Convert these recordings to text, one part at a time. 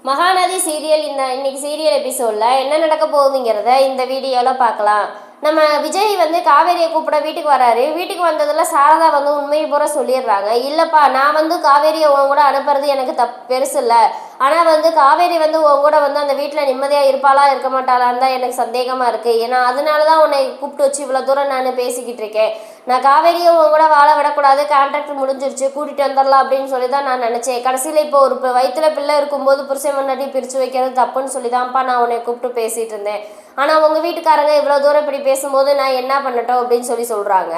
Mahanadi serial இன்னைக்கு serial எபிசோடில் என்ன நடக்க போகுதுங்கிறத இந்த வீடியோவில் பார்க்கலாம். நம்ம விஜய் வந்து காவேரியை கூப்பிட வீட்டுக்கு வராரு. வீட்டுக்கு வந்ததில் சாரதா வந்து உண்மையை பூரா சொல்லிடுறாங்க. இல்லைப்பா, நான் வந்து காவேரியை உன் கூட அனுப்புறது எனக்கு பெருசு இல்லை. ஆனால் வந்து காவேரி வந்து உன் கூட வந்து அந்த வீட்டில் நிம்மதியாக இருப்பாளா இருக்க மாட்டாளான்னு தான் எனக்கு சந்தேகமாக இருக்குது. ஏன்னா அதனால தான் உன்னை கூப்பிட்டு வச்சு இவ்வளோ தூரம் நான் பேசிக்கிட்டு இருக்கேன். நான் காவேரியை உன் கூட வாழ விடக்கூடாது, கான்ட்ராக்ட் முடிஞ்சிருச்சு, கூட்டிகிட்டு வந்துடலாம் அப்படின்னு சொல்லி தான் நான் நினச்சேன். கடைசியில் இப்போ ஒரு வயிற்றுல பிள்ளை இருக்கும்போது புருஷன் முன்னாடி பிரித்து வைக்கிறது தப்புன்னு சொல்லி தான்ப்பா நான் உன்னை கூப்பிட்டு பேசிகிட்டு இருந்தேன். ஆனால் உங்கள் வீட்டுக்காரங்க இவ்வளோ தூரம் இப்படி பேசும்போது நான் என்ன பண்ணட்டும் அப்படின்னு சொல்கிறாங்க.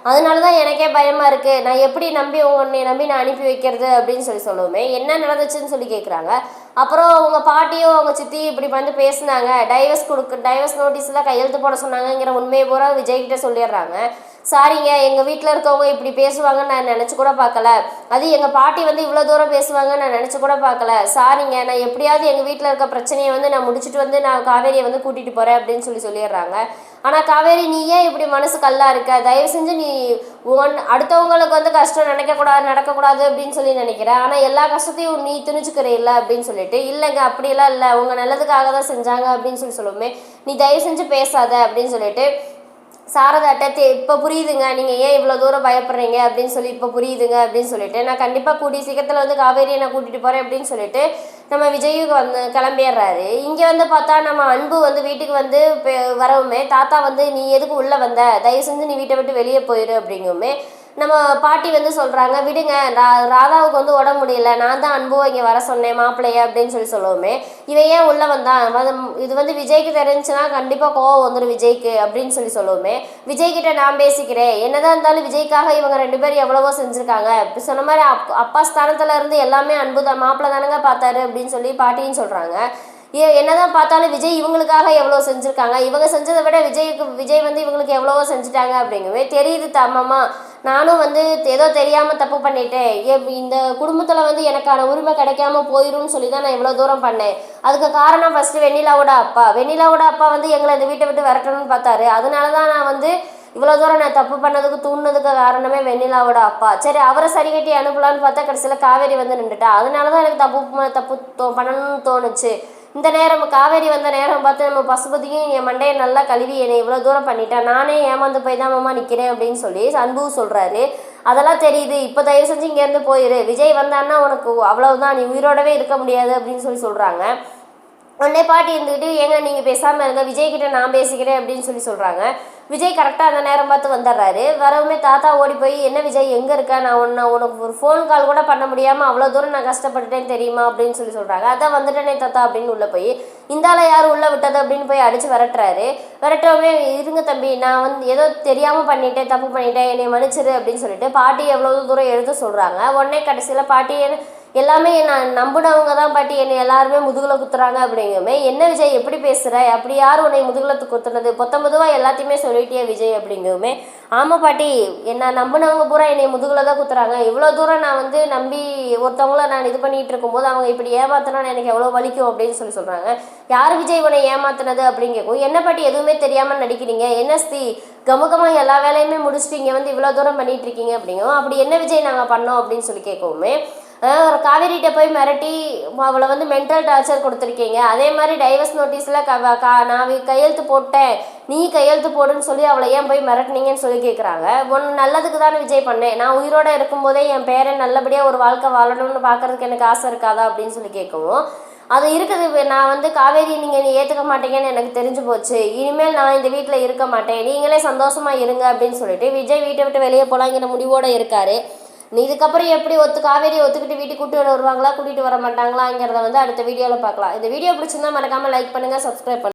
அதனால தான் எனக்கே பயமாக இருக்குது. நான் எப்படி உன்னை நம்பி நான் அனுப்பி வைக்கிறது அப்படின்னு சொல்லுவோமே. என்ன நடந்துச்சுன்னு சொல்லி கேட்குறாங்க. அப்புறம் அவங்க பாட்டியும் அவங்க சித்தியும் இப்படி வந்து பேசுனாங்க, டைவர்ஸ் நோட்டீஸில் கையெழுத்து போட சொன்னாங்கங்கிற உண்மையை பூரா விஜய்கிட்ட சொல்லிடுறாங்க. சாரிங்க, எங்கள் வீட்டில் இருக்கவங்க இப்படி பேசுவாங்கன்னு நான் நினச்சி கூட பார்க்கல. அது எங்கள் பாட்டி வந்து இவ்வளோ தூரம் பேசுவாங்கன்னு நான் நினச்சி கூட பார்க்கல. சாரிங்க, நான் எப்படியாவது எங்கள் வீட்டில் இருக்க பிரச்சனையை வந்து நான் முடிச்சுட்டு வந்து நான் காவேரியை வந்து கூட்டிகிட்டு போகிறேன் அப்படின்னு சொல்லிடுறாங்க. ஆனால் காவேரி, நீ ஏன் இப்படி மனசு கல்லாக இருக்க? தயவு செஞ்சு நீ அடுத்தவங்களுக்கு வந்து கஷ்டம் நடக்கக்கூடாது அப்படின்னு நினைக்கிறேன். ஆனால் எல்லா கஷ்டத்தையும் நீ திணிச்சுக்கிற இல்லை அப்படின்னு சொல்லிட்டு, இல்லைங்க அப்படியெல்லாம் இல்லை, உங்கள் நல்லதுக்காக தான் செஞ்சாங்க அப்படின்னு சொல்லுவோமே. நீ தயவு செஞ்சு பேசாத அப்படின்னு சொல்லிட்டு சாரதாட்ட இப்போ புரியுதுங்க, நீங்கள் ஏன் இவ்வளோ தூரம் பயப்படுறீங்க அப்படின்னு இப்போ புரியுதுங்க அப்படின்னு சொல்லிட்டு, நான் கண்டிப்பாக கூடிய சீக்கிரத்தில் வந்து காவேரியை நான் கூட்டிகிட்டு போகிறேன் அப்படின்னு சொல்லிட்டு நம்ம விஜய்க்கு வந்து கிளம்பிடுறாரு. இங்கே வந்து பார்த்தா நம்ம அன்பு வந்து வீட்டுக்கு வந்து வரவுமே தாத்தா வந்து நீ எதுக்கு உள்ளே வந்த, தயவு செஞ்சு நீ வீட்டை விட்டு வெளியே போயிடு அப்படிங்குமே. நம்ம பாட்டி வந்து சொல்கிறாங்க, விடுங்க, ராதாவுக்கு வந்து உடம்பு முடியல, நான் தான் அன்புவை இங்கே வர சொன்னேன் மாப்பிள்ளைய அப்படின்னு சொல்லுவோமே. இவன் ஏன் உள்ளே வந்தான், இது வந்து விஜய்க்கு தெரிஞ்சுன்னா கண்டிப்பாக கோவம் வந்துடும் விஜய்க்கு அப்படின்னு சொல்லுவோமே. விஜய்கிட்ட நான் பேசிக்கிறேன், என்னதான் இருந்தாலும் விஜய்க்காக இவங்க 2 பேரும் எவ்வளவோ செஞ்சுருக்காங்க. இப்போ சொன்ன மாதிரி அப்பா ஸ்தானத்தில் இருந்து எல்லாமே அன்பு தான், மாப்பிள்ளை தானங்க பார்த்தாரு அப்படின்னு சொல்லி பாட்டின்னு சொல்கிறாங்க. என்னதான் பார்த்தாலும் விஜய் இவங்களுக்காக எவ்வளோ செஞ்சுருக்காங்க, இவங்க செஞ்சதை விட விஜய் வந்து இவங்களுக்கு எவ்வளவோ செஞ்சுட்டாங்க அப்படிங்கவே தெரியுது தம்மம்மா. நானும் வந்து ஏதோ தெரியாமல் தப்பு பண்ணிட்டேன், இந்த குடும்பத்தில் வந்து எனக்கான உரிமை கிடைக்காம போயிரும்னு சொல்லி தான் நான் இவ்வளோ தூரம் பண்ணேன். அதுக்கு காரணம் ஃபஸ்ட்டு வெண்ணிலாவோட அப்பா வந்து எங்களை இந்த வீட்டை விட்டு விரட்டணும்னு பார்த்தாரு. அதனால தான் நான் வந்து இவ்வளோ தூரம் நான் தப்பு பண்ணதுக்கு தூண்டினதுக்கு காரணமே வெண்ணிலாவோட அப்பா. சரி, அவரை சரி கட்டி அனுப்பலான்னு பார்த்தா கடைசியில் காவேரி வந்து நின்றுட்டா. அதனால தான் எனக்கு தப்பு பண்ணணும்னு தோணுச்சு. இந்த நேரம் காவேரி வந்த நேரம் பார்த்து நம்ம பசுபதியும் என் மண்டையை நல்லா கழுவி என்னை இவ்வளோ தூரம் பண்ணிட்டேன், நானே ஏமாந்து போய் தான் மாமா நிற்கிறேன் அப்படின்னு சொல்லி அன்பு சொல்கிறாரு. அதெல்லாம் தெரியுது, இப்போ தயவு செஞ்சு இங்கேருந்து போயிரு, விஜய் வந்தான்னா உனக்கு அவ்வளவுதான், நீ உயிரோடவே இருக்க முடியாது அப்படின்னு சொல்கிறாங்க. உடனே பாட்டி இருந்துக்கிட்டு, ஏங்க நீங்கள் பேசாமல் இருங்க, விஜய்கிட்ட நான் பேசிக்கிறேன் அப்படின்னு சொல்கிறாங்க. விஜய் கரெக்டாக அந்த நேரம் பார்த்து வந்துடுறாரு. வரவுமே தாத்தா ஓடி போய், என்ன விஜய் எங்கே இருக்கா, நான் உனக்கு ஒரு ஃபோன் கால் கூட பண்ண முடியாமல் அவ்வளோ தூரம் நான் கஷ்டப்பட்டுட்டேன் தெரியுமா அப்படின்னு சொல்கிறாங்க. அதான் வந்துட்டேனே தாத்தா அப்படின்னு உள்ளே போய், இந்தால யார் உள்ளே விட்டது அப்படின்னு போய் அடித்து விரட்டுறவே, இருங்க தம்பி, நான் வந்து ஏதோ தெரியாமல் பண்ணிட்டேன், தப்பு பண்ணிட்டேன், என்னை மன்னிச்சிரு அப்படின்னு சொல்லிட்டு பாட்டி எவ்வளோ தூரம் எழுத சொல்கிறாங்க. உடனே கடைசியில் பாட்டி எல்லாமே நான் நம்பினவங்க தான் பாட்டி என்னை எல்லாருமே முதுகில் குத்துறாங்க அப்படிங்குமே. என்ன விஜய் எப்படி பேசுகிற, அப்படி யார் உன்னை முதுகில் குத்துனது, பொதுவாக எல்லாத்தையுமே சொல்லிட்டியே விஜய் அப்படிங்குமே. ஆமாம் பாட்டி, என்ன நம்பினவங்க பூரா என்னை முதுகில் தான் குத்துறாங்க. இவ்வளோ தூரம் நான் வந்து நம்பி ஒருத்தவங்கள நான் இது பண்ணிகிட்டு இருக்கும்போது அவங்க இப்படி ஏமாத்தினான்னு எனக்கு எவ்வளோ வலிக்கும் அப்படின்னு சொல்கிறாங்க. யார் விஜய் உன்னை ஏமாத்தினது அப்படின்னு கேட்கும். என்ன பாட்டி எதுவுமே தெரியாமல் நடிக்கிறீங்க, என்ன கமுகமாக எல்லா வேலையுமே முடிச்சுட்டு இங்கே வந்து இவ்வளோ தூரம் பண்ணிகிட்டு இருக்கீங்க அப்படிங்கும். அப்படி என்ன விஜய் நாங்கள் பண்ணோம் அப்படின்னு கேட்கவுமே, ஒரு காவேரிகிட்ட போய் மிரட்டி அவளை வந்து மென்டல் டார்ச்சர் கொடுத்துருக்கீங்க. அதே மாதிரி டைவர்ஸ் நோட்டீஸில் நான் கையெழுத்து போட்டேன், நீ கையெழுத்து போடுன்னு சொல்லி அவளை ஏன் போய் மிரட்டினீங்கன்னு கேட்குறாங்க. ஒன்று நல்லதுக்கு தானே விஜய் பண்ணேன், நான் உயிரோடு இருக்கும்போதே என் பேரை நல்லபடியாக ஒரு வாழ்க்கை வாழணும்னு பார்க்குறதுக்கு எனக்கு ஆசை இருக்காதா அப்படின்னு கேட்கவும், அது இருக்குது, நான் வந்து காவேரி நீங்கள் ஏற்றுக்க மாட்டீங்கன்னு எனக்கு தெரிஞ்சு போச்சு, இனிமேல் நான் இந்த வீட்டில் இருக்க மாட்டேன், நீங்களே சந்தோஷமாக இருங்க அப்படின்னு சொல்லிட்டு விஜய் வீட்டை விட்டு வெளியே போகலாங்கிற முடிவோடு இருக்கார். இதுக்கப்புறம் எப்படி காவேரியை ஒத்துக்கிட்டு வீட்டுக்கு கூட்டிட்டு வருவாங்களா, கூட்டிகிட்டு வர மாட்டாங்களாங்கிறத வந்து அடுத்த வீடியோவில் பார்க்கலாம். இந்த வீடியோ பிடிச்சிருந்தா மறக்காமல் லைக் பண்ணுங்கள், சப்ஸ்கிரைப் பண்ணுங்கள்.